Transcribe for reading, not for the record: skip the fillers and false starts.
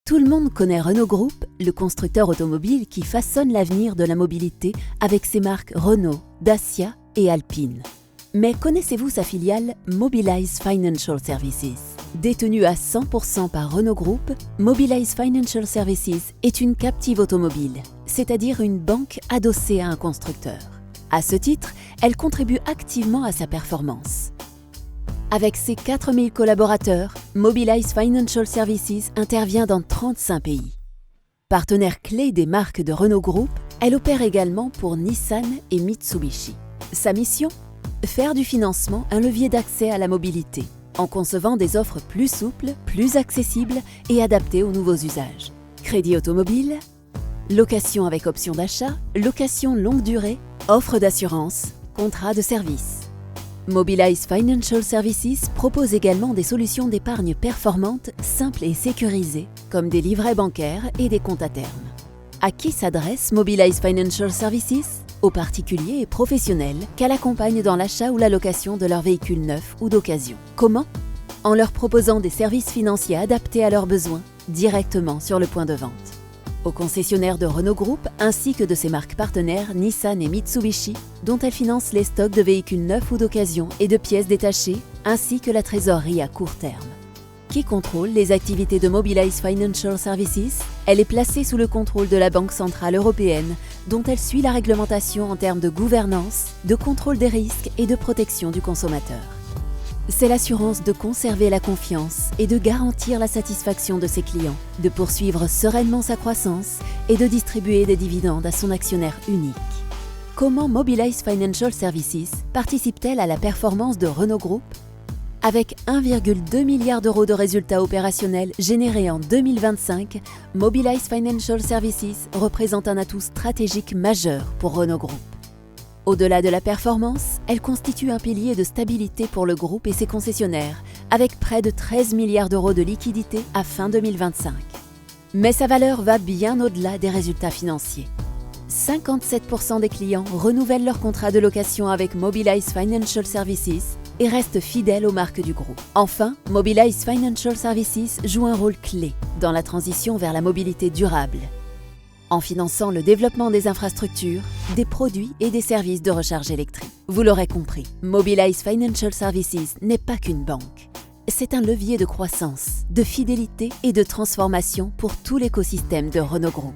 Tout le monde connaît Renault Group, le constructeur automobile qui façonne l'avenir de la mobilité avec ses marques Renault, Dacia et Alpine. Mais connaissez-vous sa filiale Mobilize Financial Services? Détenue à 100% par Renault Group, Mobilize Financial Services est une captive automobile, c'est-à-dire une banque adossée à un constructeur. À ce titre, elle contribue activement à sa performance. Avec ses 4000 collaborateurs, Mobilize Financial Services intervient dans 35 pays. Partenaire clé des marques de Renault Group, elle opère également pour Nissan et Mitsubishi. Sa mission ? Faire du financement un levier d'accès à la mobilité, en concevant des offres plus souples, plus accessibles et adaptées aux nouveaux usages. Crédit automobile, location avec option d'achat, location longue durée, offre d'assurance, contrat de service. Mobilize Financial Services propose également des solutions d'épargne performantes, simples et sécurisées, comme des livrets bancaires et des comptes à terme. À qui s'adresse Mobilize Financial Services ? Aux particuliers et professionnels qu'elle accompagne dans l'achat ou la location de leurs véhicules neufs ou d'occasion. Comment ? En leur proposant des services financiers adaptés à leurs besoins, directement sur le point de vente. Aux concessionnaires de Renault Group ainsi que de ses marques partenaires Nissan et Mitsubishi, dont elle finance les stocks de véhicules neufs ou d'occasion et de pièces détachées, ainsi que la trésorerie à court terme. Qui contrôle les activités de Mobilize Financial Services ? Elle est placée sous le contrôle de la Banque centrale européenne, dont elle suit la réglementation en termes de gouvernance, de contrôle des risques et de protection du consommateur. C'est l'assurance de conserver la confiance et de garantir la satisfaction de ses clients, de poursuivre sereinement sa croissance et de distribuer des dividendes à son actionnaire unique. Comment Mobilize Financial Services participe-t-elle à la performance de Renault Group ? Avec 1,2 milliard d'euros de résultats opérationnels générés en 2025, Mobilize Financial Services représente un atout stratégique majeur pour Renault Group. Au-delà de la performance, elle constitue un pilier de stabilité pour le groupe et ses concessionnaires, avec près de 13 milliards d'euros de liquidités à fin 2025. Mais sa valeur va bien au-delà des résultats financiers. 57% des clients renouvellent leur contrat de location avec Mobilize Financial Services et restent fidèles aux marques du groupe. Enfin, Mobilize Financial Services joue un rôle clé dans la transition vers la mobilité durable, en finançant le développement des infrastructures, des produits et des services de recharge électrique. Vous l'aurez compris, Mobilize Financial Services n'est pas qu'une banque. C'est un levier de croissance, de fidélité et de transformation pour tout l'écosystème de Renault Group.